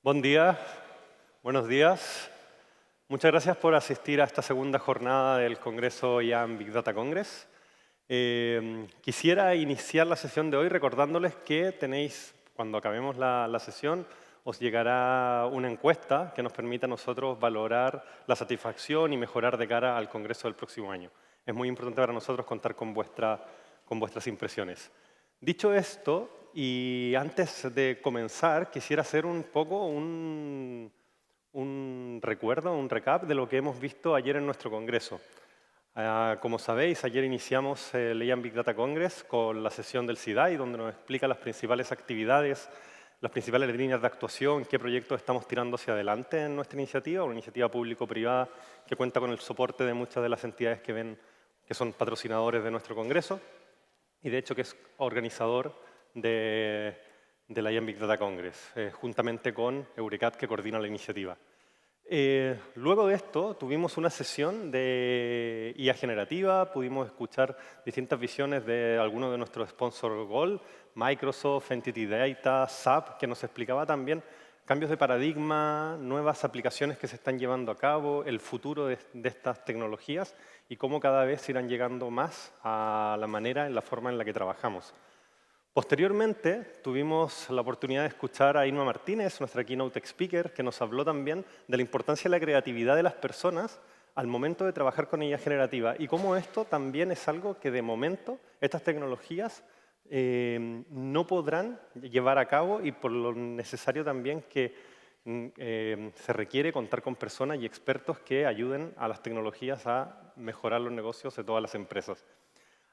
Buen día, buenos días. Muchas gracias por asistir a esta segunda jornada del Congreso EMEA Big Data Congress. Quisiera iniciar la sesión de hoy recordándoles que tenéis, cuando acabemos la sesión, os llegará una encuesta que nos permita a nosotros valorar la satisfacción y mejorar de cara al Congreso del próximo año. Es muy importante para nosotros contar con vuestras impresiones. Dicho esto, y antes de comenzar, quisiera hacer un poco un recuerdo, un recap de lo que hemos visto ayer en nuestro congreso. Como sabéis, ayer iniciamos el EMEA Big Data Congress con la sesión del CIDAI, donde nos explica las principales actividades, las principales líneas de actuación, qué proyectos estamos tirando hacia adelante en nuestra iniciativa, una iniciativa público-privada que cuenta con el soporte de muchas de las entidades que son patrocinadores de nuestro congreso y de hecho que es organizador de la EMEA Big Data Congress, juntamente con Eurecat, que coordina la iniciativa. Luego de esto, tuvimos una sesión de IA generativa, pudimos escuchar distintas visiones de algunos de nuestros sponsors Gold, Microsoft, Entity Data, SAP, que nos explicaba también cambios de paradigma, nuevas aplicaciones que se están llevando a cabo, el futuro de estas tecnologías y cómo cada vez irán llegando más a la manera, en la forma en la que trabajamos. Posteriormente, tuvimos la oportunidad de escuchar a Inma Martínez, nuestra Keynote Speaker, que nos habló también de la importancia de la creatividad de las personas al momento de trabajar con IA generativa y cómo esto también es algo que de momento estas tecnologías no podrán llevar a cabo y por lo necesario también que se requiere contar con personas y expertos que ayuden a las tecnologías a mejorar los negocios de todas las empresas.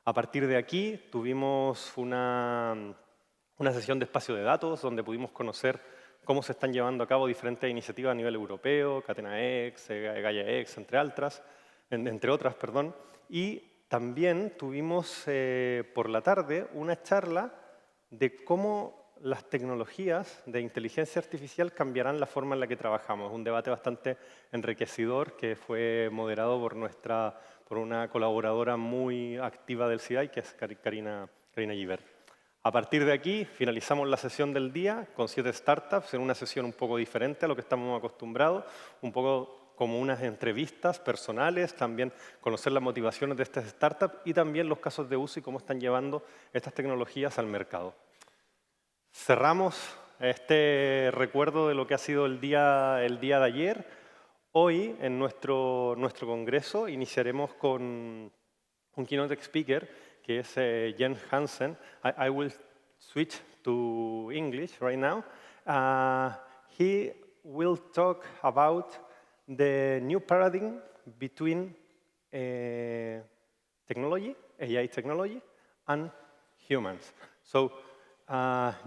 A partir de aquí tuvimos una sesión de espacio de datos donde pudimos conocer cómo se están llevando a cabo diferentes iniciativas a nivel europeo, Catena X, Gaia X, entre otras, y también tuvimos por la tarde una charla de cómo las tecnologías de inteligencia artificial cambiarán la forma en la que trabajamos. Un debate bastante enriquecedor que fue moderado por una colaboradora muy activa del CIDAI, que es Karina Gibert. A partir de aquí, finalizamos la sesión del día con 7 startups en una sesión un poco diferente a lo que estamos acostumbrados, un poco como unas entrevistas personales, también conocer las motivaciones de estas startups y también los casos de uso y cómo están llevando estas tecnologías al mercado. Cerramos este recuerdo de lo que ha sido el día de ayer. Hoy, en nuestro congreso, iniciaremos con un keynote speaker, que es Hansen. I will switch to English right now. He will talk about the new paradigm between technology, AI technology, and humans. So,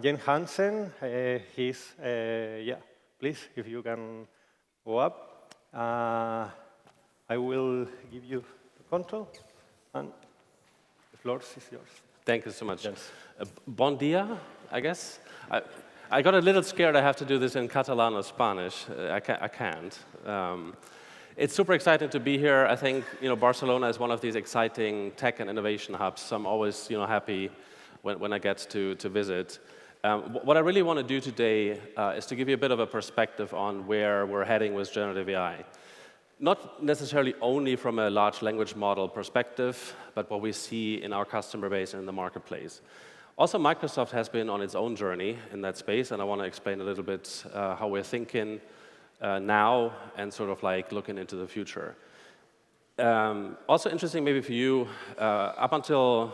Jens Hansen, please, if you can go up. I will give you the control, and the floor is yours. Thank you so much. Yes. Bon dia, I guess. I got a little scared I have to do this in Catalan or Spanish. I can't. It's super exciting to be here. I think Barcelona is one of these exciting tech and innovation hubs, so I'm always happy when I get to visit. What I really want to do today is to give you a bit of a perspective on where we're heading with generative AI. Not necessarily only from a large language model perspective, but what we see in our customer base and in the marketplace. Also, Microsoft has been on its own journey in that space, and I want to explain a little bit how we're thinking now and sort of like looking into the future. Also interesting maybe for you, up until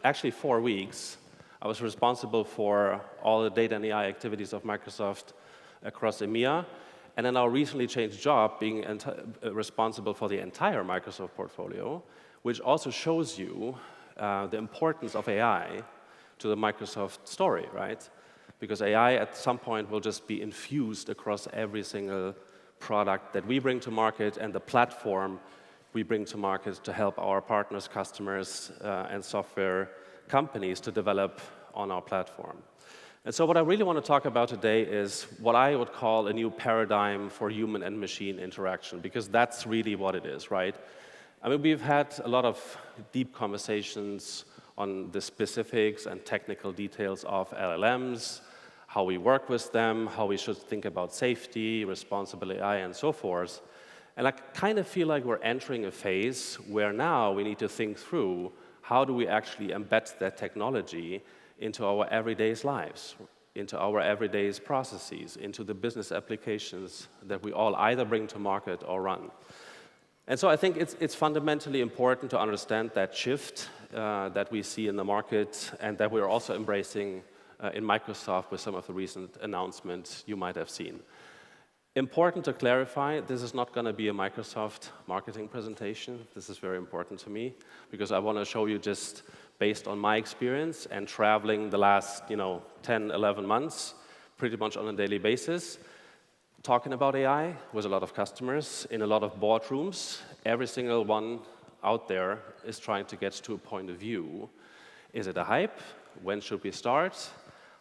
actually 4 weeks, I was responsible for all the data and AI activities of Microsoft across EMEA, and then our recently changed job being responsible for the entire Microsoft portfolio, which also shows you the importance of AI to the Microsoft story, right? Because AI at some point will just be infused across every single product that we bring to market and the platform we bring to market to help our partners, customers, and software companies to develop on our platform. And so what I really want to talk about today is what I would call a new paradigm for human and machine interaction, because that's really what it is, right? I mean, we've had a lot of deep conversations on the specifics and technical details of LLMs, how we work with them, how we should think about safety, responsible AI, and so forth. And I kind of feel like we're entering a phase where now we need to think through how do we actually embed that technology into our everyday lives, into our everyday processes, into the business applications that we all either bring to market or run. And so I think it's fundamentally important to understand that shift that we see in the market and that we're also embracing in Microsoft with some of the recent announcements you might have seen. Important to clarify, this is not going to be a Microsoft marketing presentation. This is very important to me because I want to show you just based on my experience and traveling the last 10, 11 months, pretty much on a daily basis, talking about AI with a lot of customers in a lot of boardrooms. Every single one out there is trying to get to a point of view. Is it a hype? When should we start?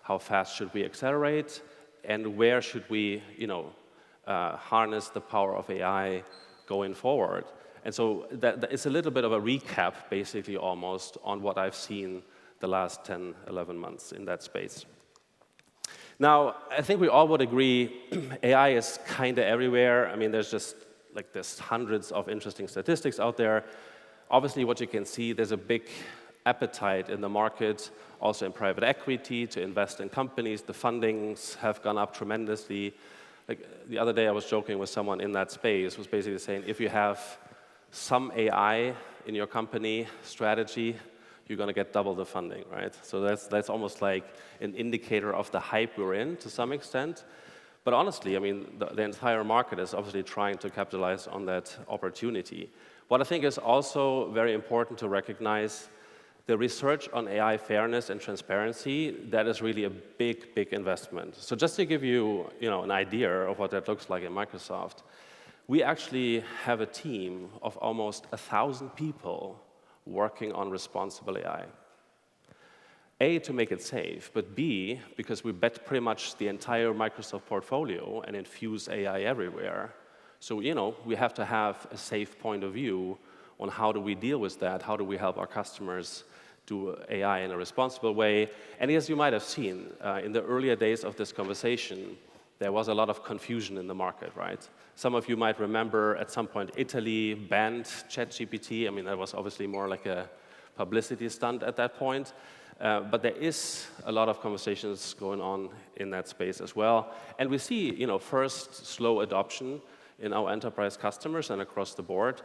How fast should we accelerate? And where should we, harness the power of AI going forward? And so that is a little bit of a recap, basically, almost, on what I've seen the last 10, 11 months in that space. Now, I think we all would agree AI is kind of everywhere. I mean, there's hundreds of interesting statistics out there. Obviously, what you can see, there's a big appetite in the market, also in private equity, to invest in companies. The fundings have gone up tremendously. Like the other day, I was joking with someone in that space, was basically saying, if you have some AI in your company strategy, you're going to get double the funding, right? So that's almost like an indicator of the hype we're in to some extent. But honestly, I mean, the entire market is obviously trying to capitalize on that opportunity. What I think is also very important to recognize, the research on AI fairness and transparency, that is really a big, big investment. So just to give you, an idea of what that looks like in Microsoft, we actually have a team of almost 1,000 people working on responsible AI. A, to make it safe, but B, because we bet pretty much the entire Microsoft portfolio and infuse AI everywhere. So, we have to have a safe point of view on how do we deal with that, how do we help our customers do AI in a responsible way. And as you might have seen, in the earlier days of this conversation, there was a lot of confusion in the market, right? Some of you might remember at some point Italy banned ChatGPT. I mean, that was obviously more like a publicity stunt at that point. But there is a lot of conversations going on in that space as well. And we see, first slow adoption in our enterprise customers and across the board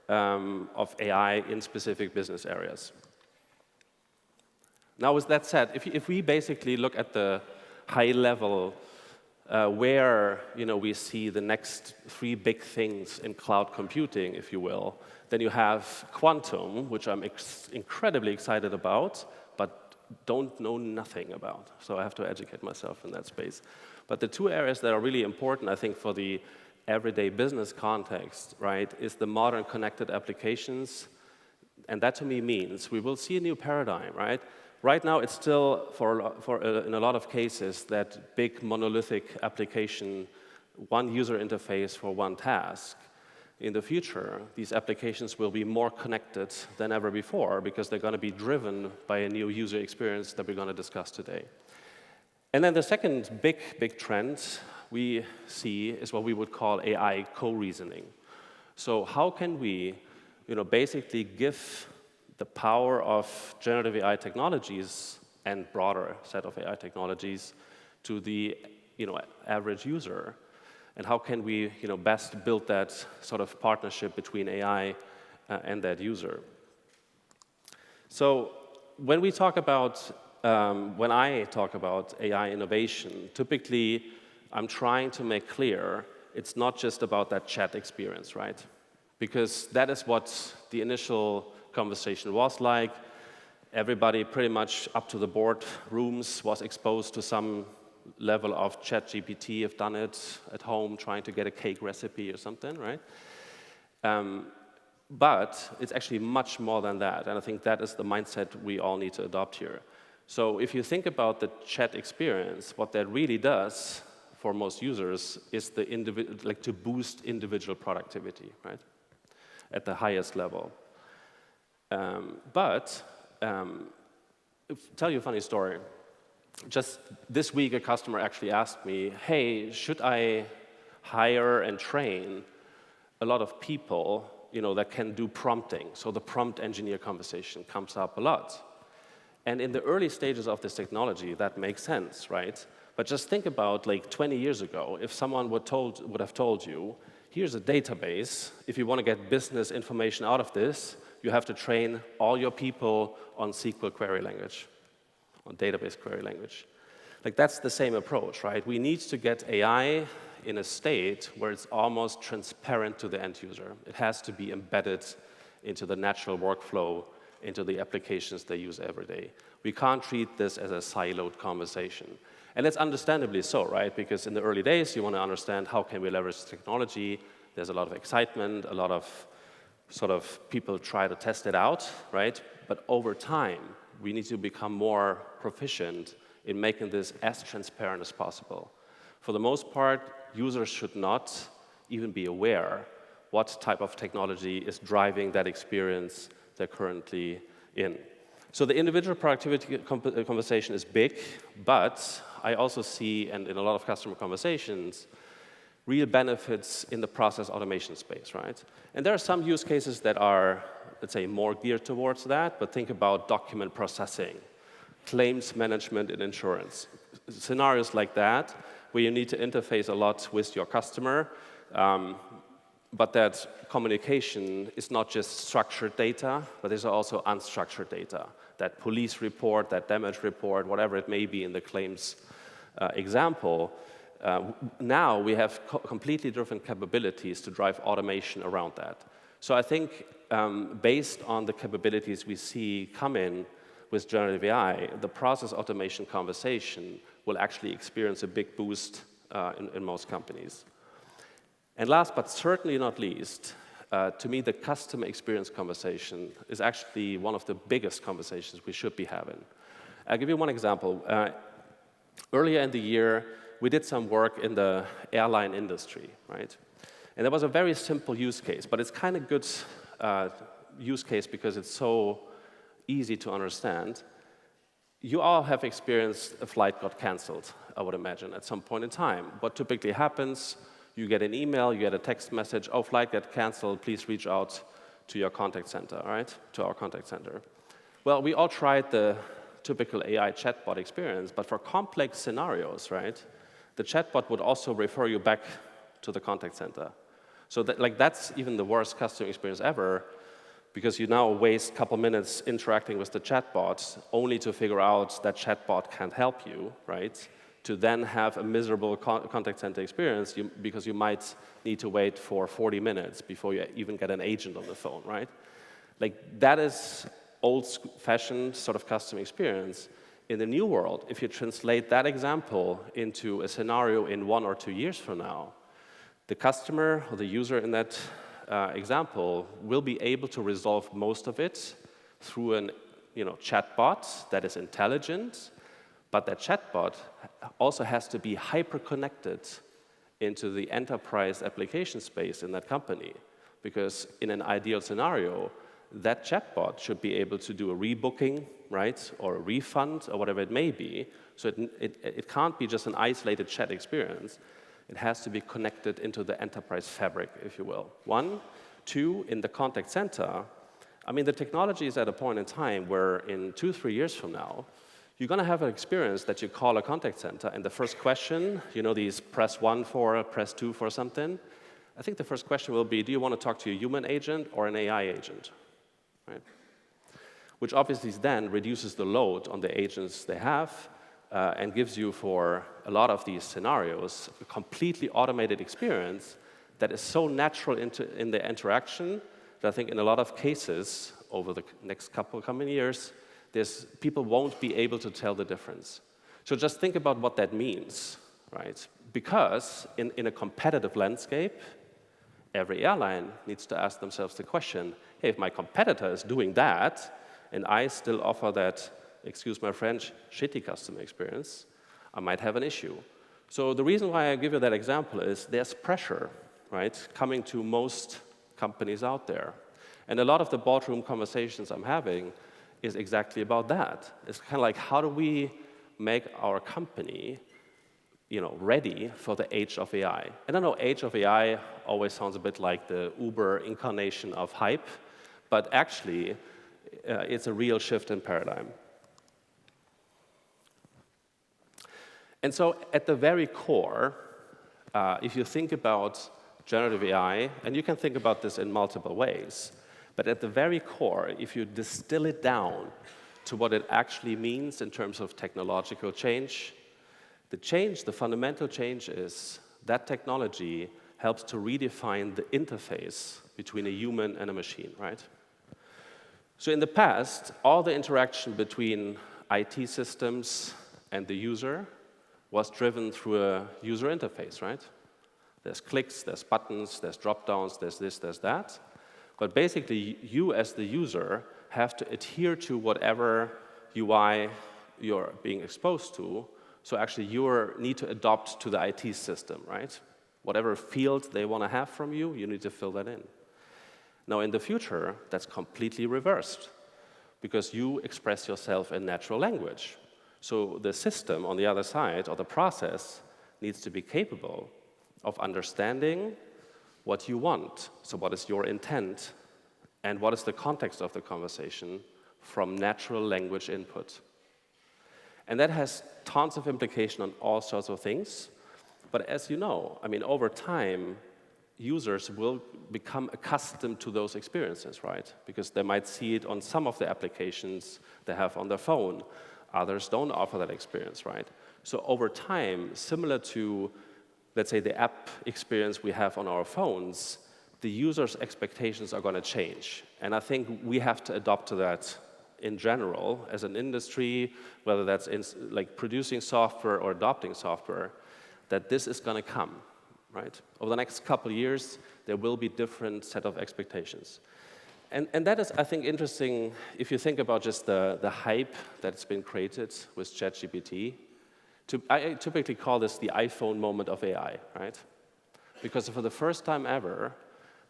of AI in specific business areas. Now, with that said, if we basically look at the high level where we see the next 3 big things in cloud computing, if you will, then you have quantum, which I'm incredibly excited about, but don't know nothing about. So I have to educate myself in that space. But the 2 areas that are really important, I think, for the everyday business context, right, is the modern connected applications. And that to me means we will see a new paradigm, right? Right now, it's still, in a lot of cases, that big monolithic application, one user interface for one task. In the future, these applications will be more connected than ever before because they're going to be driven by a new user experience that we're going to discuss today. And then the second big trend we see is what we would call AI co-reasoning. So how can we, basically give the power of generative AI technologies and broader set of AI technologies to the average user? And how can we best build that sort of partnership between AI and that user? So when we talk about, when I talk about AI innovation, typically I'm trying to make clear it's not just about that chat experience, right? Because that is what the initial conversation was like. Everybody pretty much up to the board rooms was exposed to some level of ChatGPT, have done it at home, trying to get a cake recipe or something, right? But it's actually much more than that, and I think that is the mindset we all need to adopt here. So if you think about the chat experience, what that really does for most users is to boost individual productivity, right? At the highest level. Tell you a funny story. just this week, a customer actually asked me, hey, should I hire and train a lot of people, that can do prompting? So the prompt engineer conversation comes up a lot. And in the early stages of this technology, that makes sense, right? But just think about 20 years ago, if someone would have told you, here's a database, if you want to get business information out of this, you have to train all your people on SQL query language, on database query language. That's the same approach, right? We need to get AI in a state where it's almost transparent to the end user. It has to be embedded into the natural workflow, into the applications they use every day. We can't treat this as a siloed conversation. And that's understandably so, right? Because in the early days, you want to understand how can we leverage technology. There's a lot of excitement, a lot of sort of people try to test it out, right? But over time, we need to become more proficient in making this as transparent as possible. For the most part, users should not even be aware what type of technology is driving that experience they're currently in. So the individual productivity conversation is big, but I also see, and in a lot of customer conversations, real benefits in the process automation space, right? And there are some use cases that are, let's say, more geared towards that, but think about document processing, claims management in insurance, scenarios like that, where you need to interface a lot with your customer, but that communication is not just structured data, but there's also unstructured data. That police report, that damage report, whatever it may be in the claims example, now we have completely different capabilities to drive automation around that. So I think based on the capabilities we see come in with generative AI, the process automation conversation will actually experience a big boost in most companies. And last but certainly not least, to me, the customer experience conversation is actually one of the biggest conversations we should be having. I'll give you one example. Earlier in the year, we did some work in the airline industry, right? And there was a very simple use case, but it's kind of good use case because it's so easy to understand. You all have experienced a flight got canceled, I would imagine, at some point in time. What typically happens, you get an email, you get a text message, oh, flight got canceled, please reach out to your contact center, right? To our contact center. Well, we all tried the typical AI chatbot experience, but for complex scenarios, right? The chatbot would also refer you back to the contact center. So that's even the worst customer experience ever, because you now waste a couple minutes interacting with the chatbot only to figure out that chatbot can't help you, right? To then have a miserable contact center experience because you might need to wait for 40 minutes before you even get an agent on the phone, right? That is old-fashioned sort of customer experience. In the new world, if you translate that example into a scenario in 1 or 2 years from now, the customer or the user in that example will be able to resolve most of it through an chatbot that is intelligent, but that chatbot also has to be hyper-connected into the enterprise application space in that company, because in an ideal scenario, that chatbot should be able to do a rebooking, right, or a refund, or whatever it may be. So it can't be just an isolated chat experience. It has to be connected into the enterprise fabric, if you will. 1, 2, in the contact center, I mean, the technology is at a point in time where in 2, 3 years from now, you're going to have an experience that you call a contact center, and the first question, these press 1 for, press 2 for something, I think the first question will be, do you want to talk to a human agent or an AI agent? Right? Which obviously then reduces the load on the agents they have and gives you, for a lot of these scenarios, a completely automated experience that is so natural in the interaction that I think in a lot of cases over the next couple coming years, people won't be able to tell the difference. So just think about what that means, right? Because in a competitive landscape, every airline needs to ask themselves the question, hey, if my competitor is doing that, and I still offer that, excuse my French, shitty customer experience, I might have an issue. So the reason why I give you that example is there's pressure, right, coming to most companies out there. And a lot of the boardroom conversations I'm having is exactly about that. It's kind of like, how do we make our company ready for the age of AI. And I know age of AI always sounds a bit like the Uber incarnation of hype, but actually, it's a real shift in paradigm. And so at the very core, if you think about generative AI, and you can think about this in multiple ways, but at the very core, if you distill it down to what it actually means in terms of technological change, the fundamental change is that technology helps to redefine the interface between a human and a machine, right? So in the past, all the interaction between IT systems and the user was driven through a user interface, right? There's clicks, there's buttons, there's drop-downs, there's this, there's that. But basically, you as the user have to adhere to whatever UI you're being exposed to. So actually, you need to adopt to the IT system, right? Whatever field they want to have from you, you need to fill that in. Now, in the future, that's completely reversed, because you express yourself in natural language. So the system on the other side, or the process, needs to be capable of understanding what you want. So what is your intent, and what is the context of the conversation from natural language input. And that has tons of implication on all sorts of things. But as you know, over time, users will become accustomed to those experiences, right? Because they might see it on some of the applications they have on their phone. Others don't offer that experience, right? So over time, similar to, let's say, the app experience we have on our phones, the user's expectations are going to change. And I think we have to adopt to that in general as an industry, whether that's in, like producing software or adopting software, that this is going to come, right? Over the next couple of years, there will be different set of expectations. And that is, I think, interesting if you think about just the hype that's been created with ChatGPT. I typically call this the iPhone moment of AI, right? Because for the first time ever,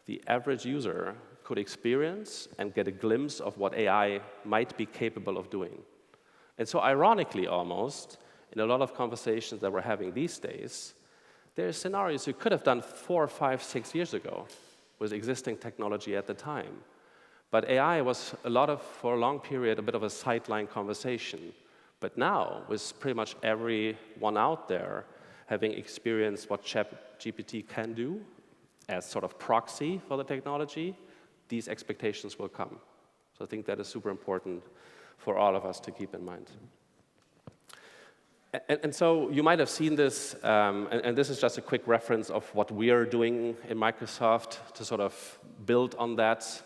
the average user could experience and get a glimpse of what AI might be capable of doing. And so ironically, almost, in a lot of conversations that we're having these days, there are scenarios you could have done 4, 5, 6 years ago with existing technology at the time. But AI was for a long period, a bit of a sideline conversation. But now, with pretty much everyone out there having experienced what ChatGPT can do as sort of proxy for the technology, these expectations will come. So I think that is super important for all of us to keep in mind. And so you might have seen this, and this is just a quick reference of what we are doing in Microsoft to sort of build on that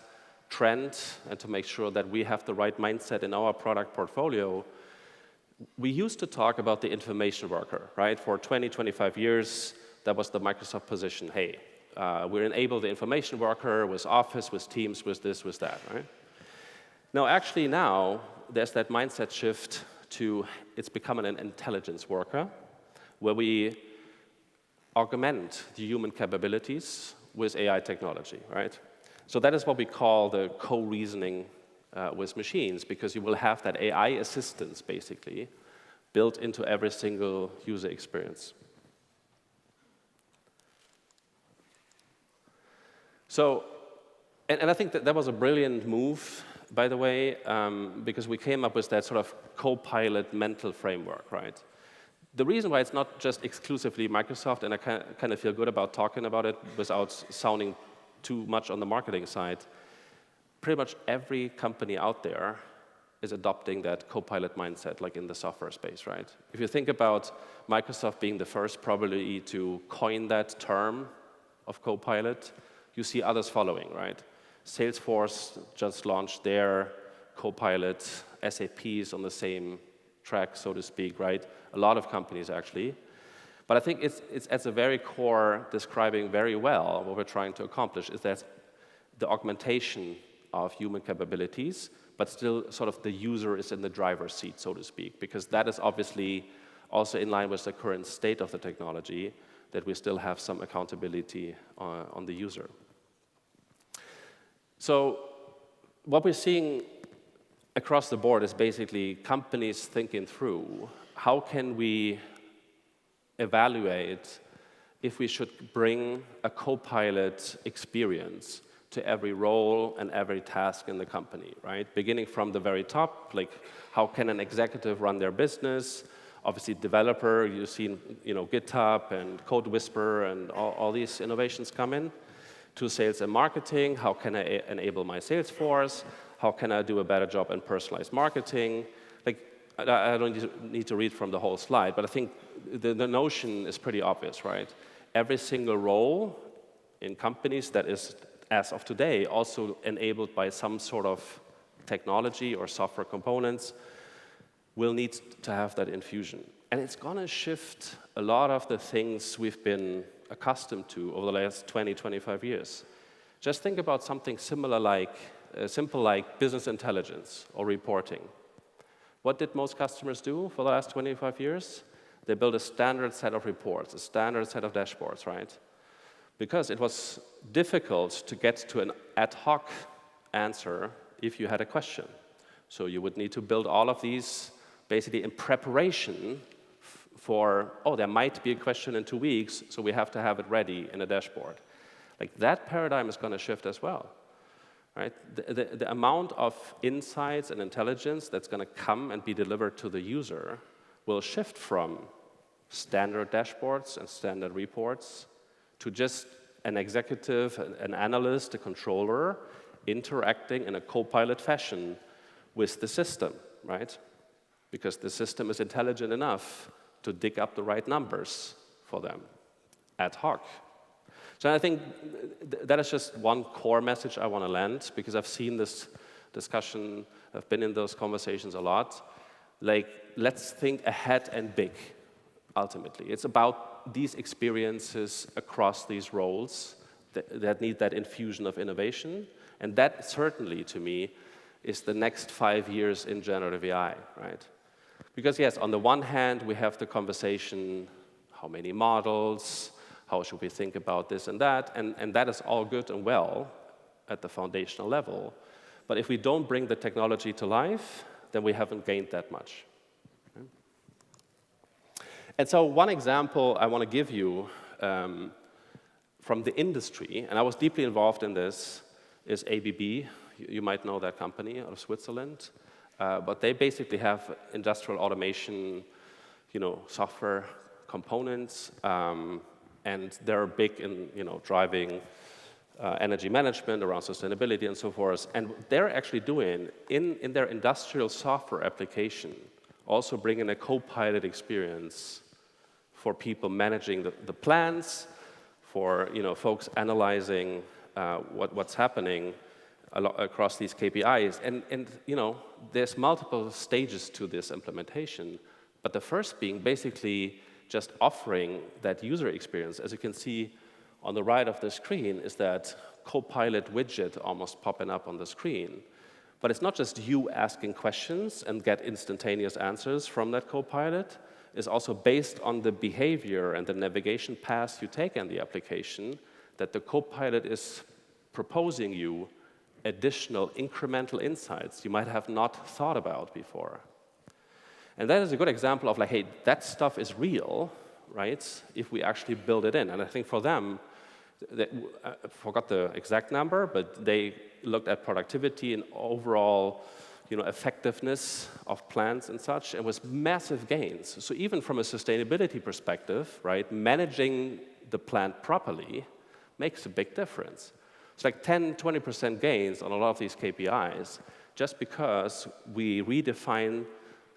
trend and to make sure that we have the right mindset in our product portfolio. We used to talk about the information worker, right? For 20, 25 years, that was the Microsoft position. Hey, we enable the information worker with Office, with Teams, with this, with that, right? Now, there's that mindset shift to it's becoming an intelligence worker, where we augment the human capabilities with AI technology, right? So that is what we call the co-reasoning with machines, because you will have that AI assistance, basically, built into every single user experience. So, and I think that was a brilliant move, by the way, because we came up with that sort of co-pilot mental framework, right? The reason why it's not just exclusively Microsoft, and I kind of feel good about talking about it without sounding too much on the marketing side, pretty much every company out there is adopting that co-pilot mindset, like in the software space, right? If you think about Microsoft being the first probably to coin that term of co-pilot, you see others following, right? Salesforce just launched their co-pilot. SAP is on the same track, so to speak, right? A lot of companies, actually. But I think it's at the very core describing very well what we're trying to accomplish, is that the augmentation of human capabilities, but still sort of the user is in the driver's seat, so to speak, because that is obviously also in line with the current state of the technology, that we still have some accountability on the user. So what we're seeing across the board is basically companies thinking through how can we evaluate if we should bring a co-pilot experience to every role and every task in the company, right? Beginning from the very top, like how can an executive run their business? Obviously, developer, you've seen, GitHub and Code Whisperer and all these innovations come in. To sales and marketing, how can I enable my sales force? How can I do a better job in personalized marketing? Like, I don't need to read from the whole slide, but I think the notion is pretty obvious, right? Every single role in companies that is, as of today, also enabled by some sort of technology or software components will need to have that infusion. And it's going to shift a lot of the things we've been accustomed to over the last 20, 25 years. Just think about something similar like, simple like business intelligence or reporting. What did most customers do for the last 25 years? They built a standard set of reports, a standard set of dashboards, right? Because it was difficult to get to an ad hoc answer if you had a question. So you would need to build all of these basically in preparation for, there might be a question in 2 weeks, so we have to have it ready in a dashboard. Like that paradigm is going to shift as well, right? The amount of insights and intelligence that's going to come and be delivered to the user will shift from standard dashboards and standard reports to just an executive, an analyst, a controller interacting in a co-pilot fashion with the system, right? Because the system is intelligent enough to dig up the right numbers for them ad hoc. So I think that is just one core message I want to land, because I've seen this discussion, I've been in those conversations a lot. Like, let's think ahead and big, ultimately. It's about these experiences across these roles that need that infusion of innovation. And that certainly, to me, is the next 5 years in generative AI, right? Because yes, on the one hand, we have the conversation, how many models, how should we think about this and that, and that is all good and well at the foundational level. But if we don't bring the technology to life, then we haven't gained that much. Okay? And so one example I want to give you from the industry, and I was deeply involved in this, is ABB. You might know that company out of Switzerland. But they basically have industrial automation, software components, and they're big in, driving energy management around sustainability and so forth. And they're actually doing, in their industrial software application, also bringing a co-pilot experience for people managing the plants, for folks analyzing what's happening across these KPIs. And there's multiple stages to this implementation, but the first being basically just offering that user experience. As you can see on the right of the screen is that Copilot widget almost popping up on the screen. But it's not just you asking questions and get instantaneous answers from that Copilot. It's also based on the behavior and the navigation paths you take in the application that the Copilot is proposing you additional incremental insights you might have not thought about before. And that is a good example of like, hey, that stuff is real, right, if we actually build it in. And I think for them, I forgot the exact number, but they looked at productivity and overall effectiveness of plants and such, and was massive gains. So even from a sustainability perspective, right, managing the plant properly makes a big difference. It's like 10, 20% gains on a lot of these KPIs just because we redefine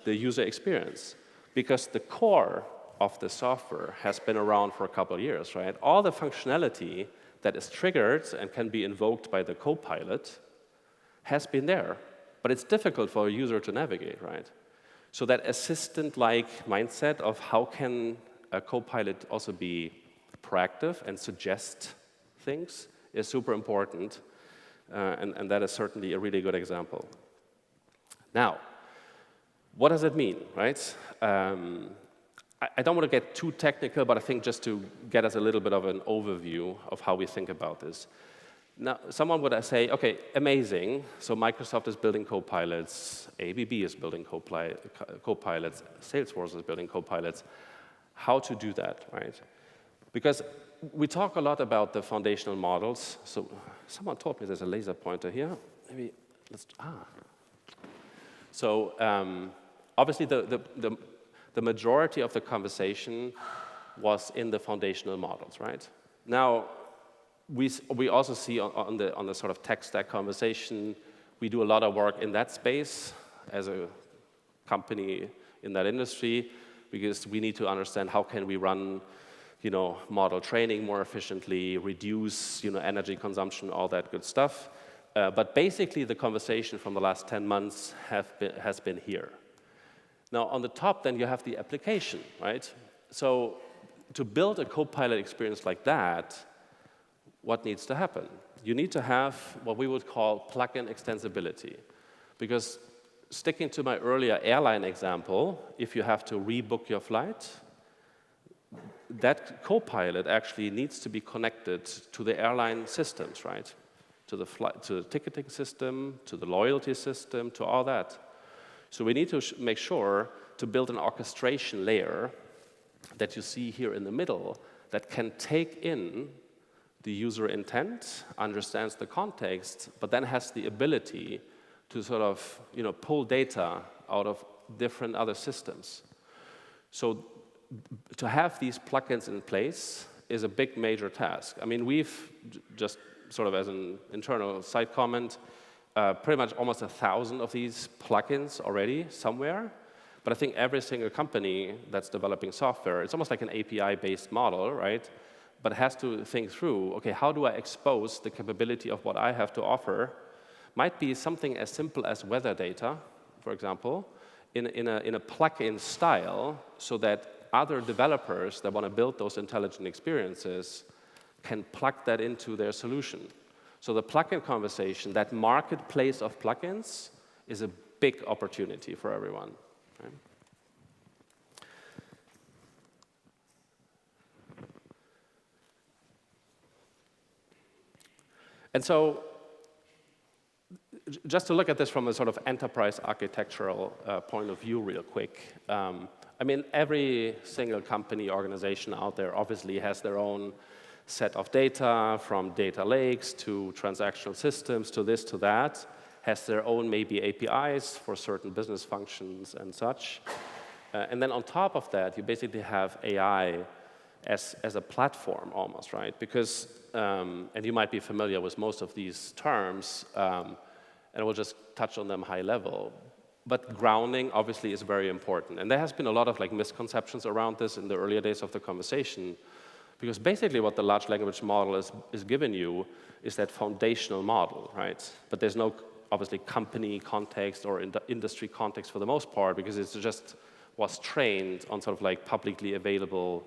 the user experience. Because the core of the software has been around for a couple of years, right? All the functionality that is triggered and can be invoked by the Copilot has been there. But it's difficult for a user to navigate, right? So that assistant-like mindset of how can a Copilot also be proactive and suggest things is super important, and that is certainly a really good example. Now, what does it mean, right? I don't want to get too technical, but I think just to get us a little bit of an overview of how we think about this. Now, someone would say, okay, amazing. So Microsoft is building Copilots, ABB is building Copilots, Salesforce is building Copilots. How to do that, right? Because we talk a lot about the foundational models. So someone told me there's a laser pointer here. Maybe So obviously the majority of the conversation was in the foundational models, right? Now, we also see on the sort of tech stack conversation, we do a lot of work in that space as a company in that industry, because we need to understand how can we run, model training more efficiently, reduce, energy consumption, all that good stuff. But basically, the conversation from the last 10 months has been here. Now, on the top, then you have the application, right? So to build a Copilot experience like that, what needs to happen? You need to have what we would call plug-in extensibility. Because sticking to my earlier airline example, if you have to rebook your flight, that Copilot actually needs to be connected to the airline systems, right? To the ticketing system, to the loyalty system, to all that. So we need to make sure to build an orchestration layer that you see here in the middle that can take in the user intent, understands the context, but then has the ability to sort of pull data out of different other systems. So to have these plugins in place is a big major task. I mean, we've just sort of as an internal side comment, pretty much almost 1,000 of these plugins already somewhere. But I think every single company that's developing software, it's almost like an API-based model, right? But has to think through, okay, how do I expose the capability of what I have to offer? Might be something as simple as weather data, for example, in a plug-in style, so that other developers that want to build those intelligent experiences can plug that into their solution. So the plugin conversation, that marketplace of plugins, is a big opportunity for everyone. Right? And so, just to look at this from a sort of enterprise architectural point of view real quick, I mean, every single company, organization out there obviously has their own set of data, from data lakes to transactional systems to this to that, has their own maybe APIs for certain business functions and such. And then on top of that, you basically have AI as a platform almost, right? Because, and you might be familiar with most of these terms, and we'll just touch on them high level. But grounding, obviously, is very important. And there has been a lot of misconceptions around this in the earlier days of the conversation, because basically what the large language model is giving you is that foundational model, right? But there's no, obviously, company context or industry context for the most part, because it just was trained on sort of publicly available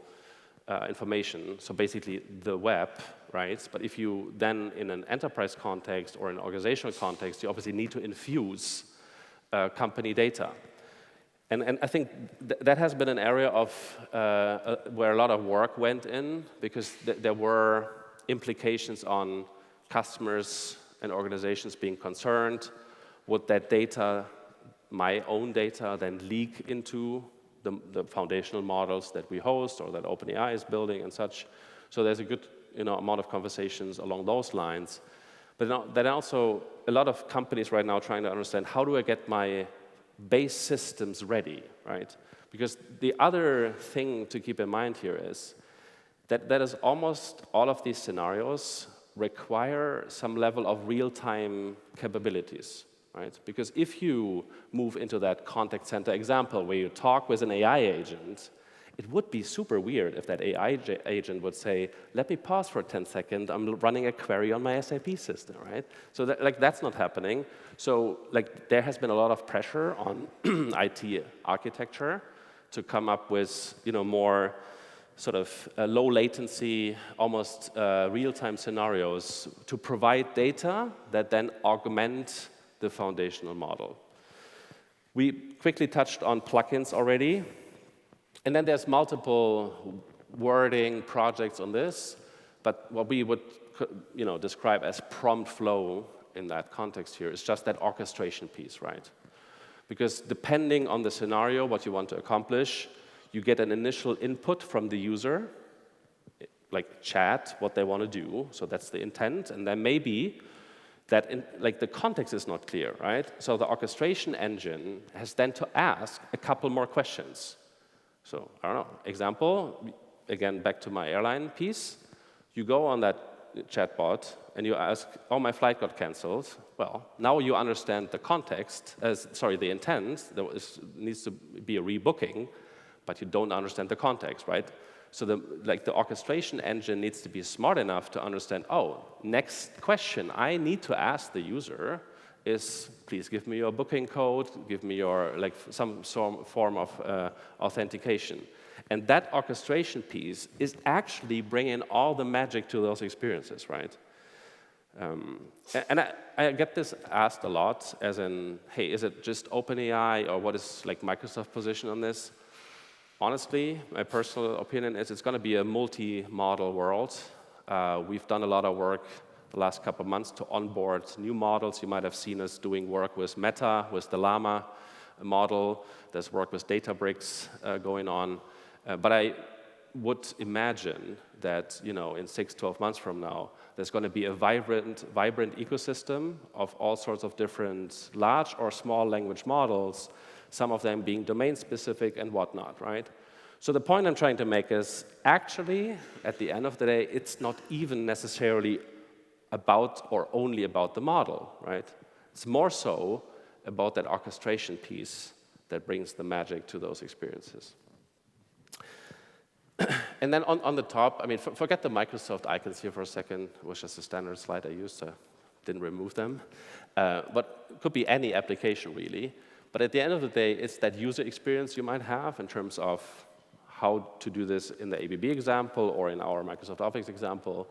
information, so basically the web, right? But if you then, in an enterprise context or an organizational context, you obviously need to infuse company data. And I think that has been an area of where a lot of work went in, because there were implications on customers and organizations being concerned. Would that data, my own data, then leak into the foundational models that we host or that OpenAI is building and such? So there's a good amount of conversations along those lines. But then also a lot of companies right now are trying to understand, how do I get my base systems ready, right? Because the other thing to keep in mind here is that is almost all of these scenarios require some level of real-time capabilities, right? Because if you move into that contact center example where you talk with an AI agent, it would be super weird if that AI agent would say, let me pause for 10 seconds, I'm running a query on my SAP system, right? So that's not happening. So there has been a lot of pressure on IT architecture to come up with more sort of low latency, almost real-time scenarios to provide data that then augment the foundational model. We quickly touched on plugins already. And then there's multiple wording projects on this, but what we would describe as prompt flow in that context here is just that orchestration piece, right? Because depending on the scenario, what you want to accomplish, you get an initial input from the user, like chat, what they want to do. So that's the intent. And then maybe that the context is not clear, right? So the orchestration engine has then to ask a couple more questions. So I don't know, example, again, back to my airline piece. You go on that chatbot and you ask, oh, my flight got canceled. Well, now you understand the context, the intent. There needs to be a rebooking, but you don't understand the context, right? So the orchestration engine needs to be smart enough to understand, oh, next question I need to ask the user is, please give me your booking code, give me your, some form of authentication. And that orchestration piece is actually bringing all the magic to those experiences, right? And I get this asked a lot, as in, hey, is it just OpenAI, or what is Microsoft's position on this? Honestly, my personal opinion is it's going to be a multi-model world. We've done a lot of work the last couple of months to onboard new models. You might have seen us doing work with Meta, with the Llama model. There's work with Databricks going on. But I would imagine that, in 6, 12 months from now, there's going to be a vibrant ecosystem of all sorts of different large or small language models, some of them being domain-specific and whatnot, right? So the point I'm trying to make is, actually, at the end of the day, it's not even necessarily about or only about the model, right? It's more so about that orchestration piece that brings the magic to those experiences. And then on the top, I mean, forget the Microsoft icons here for a second. It was just a standard slide I used, so I didn't remove them. But it could be any application, really. But at the end of the day, it's that user experience you might have in terms of how to do this in the ABB example or in our Microsoft Office example.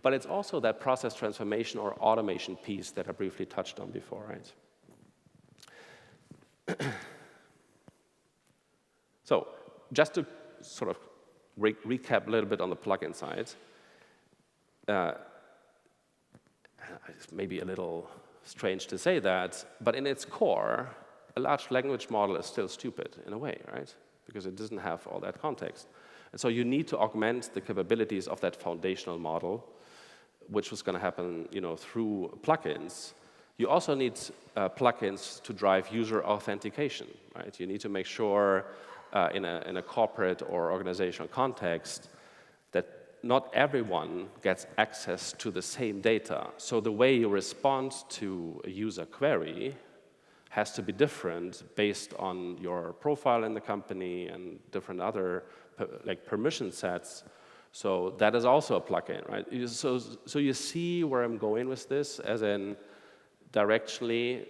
But it's also that process transformation or automation piece that I briefly touched on before, right? So just to sort of recap a little bit on the plugin side, it's maybe a little strange to say that, but in its core, a large language model is still stupid in a way, right? Because it doesn't have all that context. And so you need to augment the capabilities of that foundational model, which was going to happen, through plugins. You also need plugins to drive user authentication, right? You need to make sure in a corporate or organizational context that not everyone gets access to the same data. So the way you respond to a user query has to be different based on your profile in the company and different other permission sets. So that is also a plugin, right? So you see where I'm going with this, as in directionally,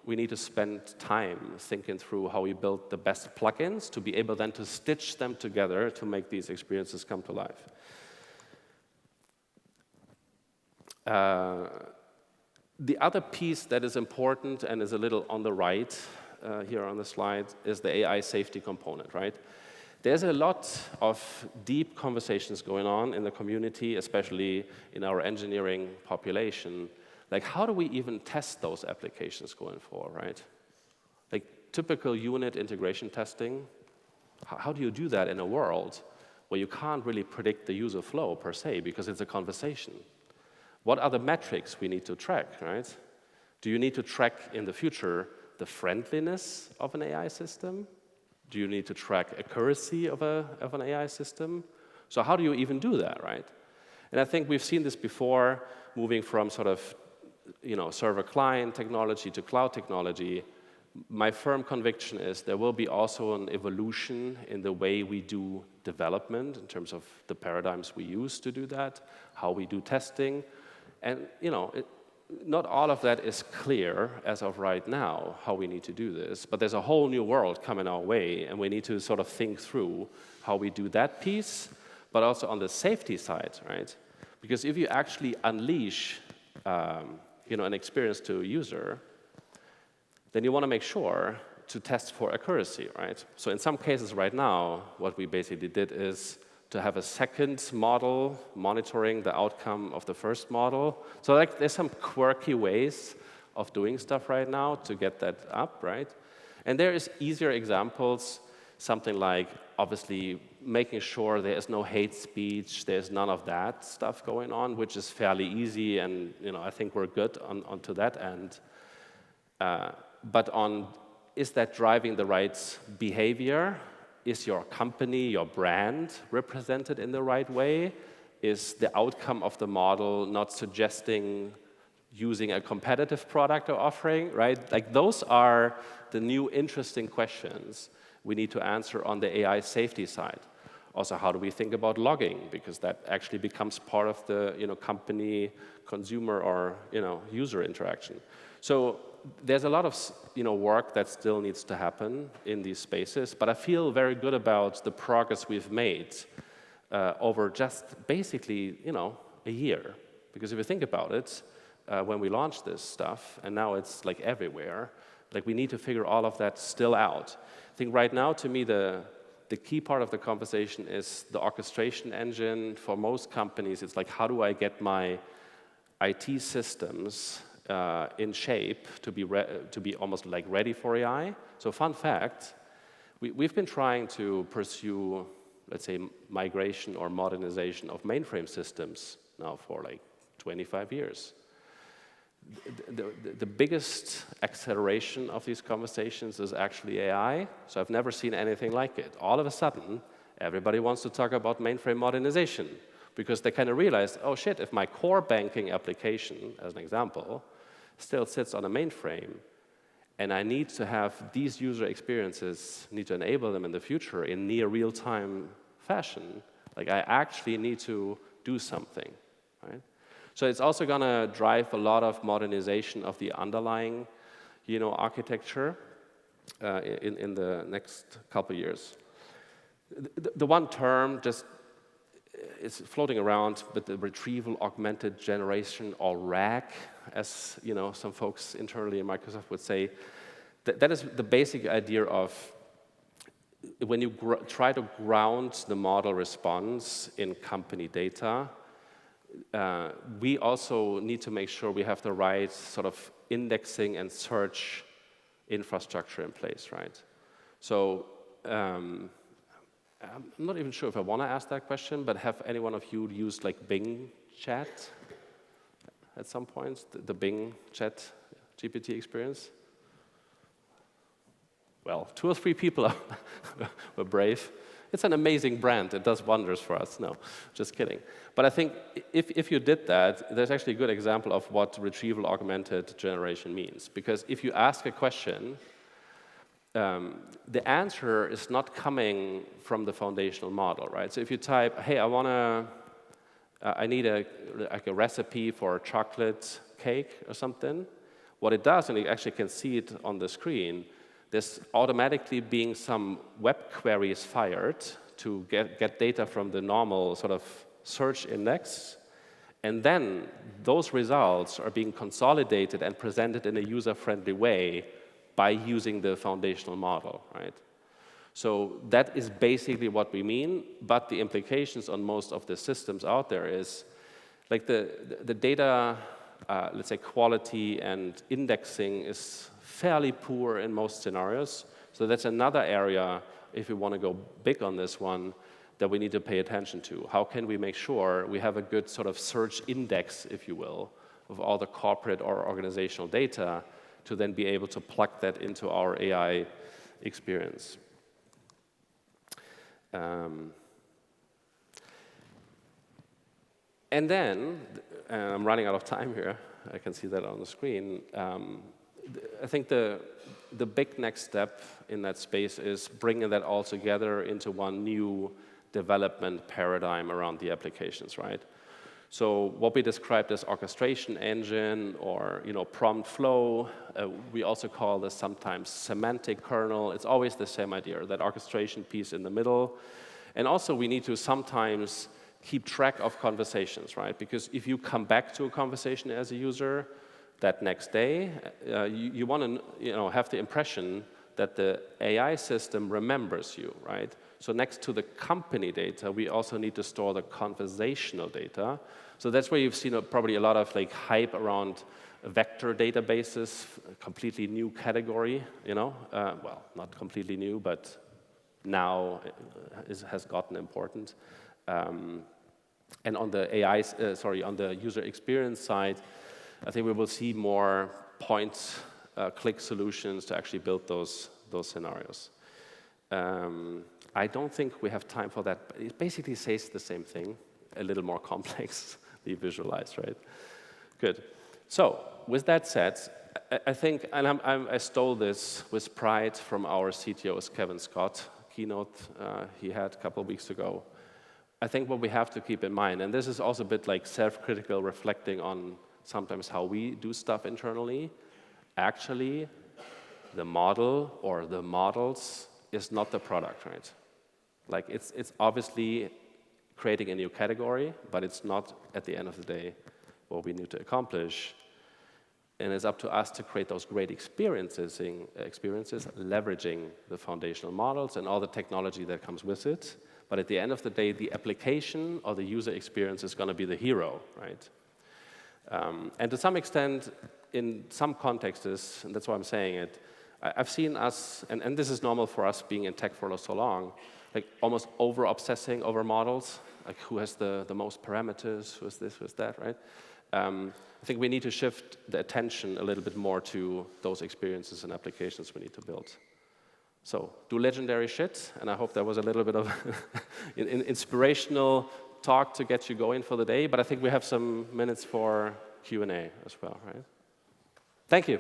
we need to spend time thinking through how we build the best plugins to be able then to stitch them together to make these experiences come to life. The other piece that is important and is a little on the right here on the slide is the AI safety component, right? There's a lot of deep conversations going on in the community, especially in our engineering population. Like, how do we even test those applications going forward, right? Like, typical unit integration testing, how do you do that in a world where you can't really predict the user flow per se because it's a conversation? What are the metrics we need to track, right? Do you need to track in the future the friendliness of an AI system? Do you need to track accuracy of an AI system? So how do you even do that, right? And I think we've seen this before, moving from sort of server-client technology to cloud technology. My firm conviction is there will be also an evolution in the way we do development in terms of the paradigms we use to do that, how we do testing. And not all of that is clear as of right now, how we need to do this. But there's a whole new world coming our way, and we need to sort of think through how we do that piece, but also on the safety side, right? Because if you actually unleash an experience to a user, then you want to make sure to test for accuracy, right? So in some cases right now, what we basically did is to have a second model monitoring the outcome of the first model. So like, there's some quirky ways of doing stuff right now to get that up, right? And there is easier examples, something like obviously making sure there is no hate speech, there's none of that stuff going on, which is fairly easy, and I think we're good onto that end. But on, is that driving the right behavior? Is your company, your brand represented in the right way? Is the outcome of the model not suggesting using a competitive product or offering, right? Like those are the new interesting questions we need to answer on the AI safety side. Also, how do we think about logging? Because that actually becomes part of the company, consumer, or user interaction. So there's a lot of work that still needs to happen in these spaces, but I feel very good about the progress we've made over just basically a year. Because if you think about it, when we launched this stuff, and now it's like everywhere, like we need to figure all of that still out. I think right now, to me, the key part of the conversation is the orchestration engine. For most companies, it's like, how do I get my IT systems in shape to be almost like ready for AI? So fun fact, we've been trying to pursue, let's say, migration or modernization of mainframe systems now for like 25 years. The biggest acceleration of these conversations is actually AI, so I've never seen anything like it. All of a sudden, everybody wants to talk about mainframe modernization because they kind of realize, oh shit, if my core banking application, as an example, still sits on a mainframe, and I need to have these user experiences, need to enable them in the future in near real-time fashion, like I actually need to do something, right? So it's also going to drive a lot of modernization of the underlying, architecture in the next couple of years. The one term just is floating around, but the retrieval augmented generation, or RAG, as some folks internally in Microsoft would say, that is the basic idea of when you try to ground the model response in company data. We also need to make sure we have the right sort of indexing and search infrastructure in place, right? So I'm not even sure if I want to ask that question, but have any one of you used like Bing Chat at some point, the Bing Chat GPT experience? Well, 2 or 3 people were brave. It's an amazing brand. It does wonders for us. No, just kidding. But I think if you did that, there's actually a good example of what retrieval augmented generation means. Because if you ask a question, the answer is not coming from the foundational model, right? So if you type, hey, I need a recipe for a chocolate cake or something, what it does, and you actually can see it on the screen, there's automatically being some web queries fired to get data from the normal sort of search index. And then those results are being consolidated and presented in a user-friendly way by using the foundational model, right? So that is basically what we mean, but the implications on most of the systems out there is, like the data, let's say, quality and indexing is fairly poor in most scenarios. So that's another area, if we want to go big on this one, that we need to pay attention to. How can we make sure we have a good sort of search index, if you will, of all the corporate or organizational data to then be able to plug that into our AI experience. And then, I'm running out of time here. I can see that on the screen. I think the big next step in that space is bringing that all together into one new development paradigm around the applications, right? So what we described as orchestration engine or prompt flow, we also call this sometimes semantic kernel. It's always the same idea, that orchestration piece in the middle. And also we need to sometimes keep track of conversations, right? Because if you come back to a conversation as a user that next day, you want to have the impression that the AI system remembers you, right? So next to the company data, we also need to store the conversational data. So that's where you've seen probably a lot of like hype around vector databases, a completely new category, you know? Well, not completely new, but now has gotten important. And on the on the user experience side, I think we will see more point click solutions to actually build those scenarios. I don't think we have time for that, but it basically says the same thing, a little more complexly visualized, right? Good. So with that said, I think, and I stole this with pride from our CTO's Kevin Scott keynote he had a couple of weeks ago. I think what we have to keep in mind, and this is also a bit like self-critical, reflecting on sometimes how we do stuff internally, actually, the model or the models is not the product, right? Like it's obviously creating a new category, but it's not, at the end of the day, what we need to accomplish. And it's up to us to create those great experiences, leveraging the foundational models and all the technology that comes with it. But at the end of the day, the application or the user experience is going to be the hero, right? And to some extent, in some contexts, and that's why I'm saying it, I've seen us, and this is normal for us being in tech for so long, like almost over-obsessing over models, like who has the most parameters, who is this, who is that, right? I think we need to shift the attention a little bit more to those experiences and applications we need to build. So do legendary shit, and I hope that was a little bit of an inspirational talk to get you going for the day, but I think we have some minutes for Q&A as well, right? Thank you.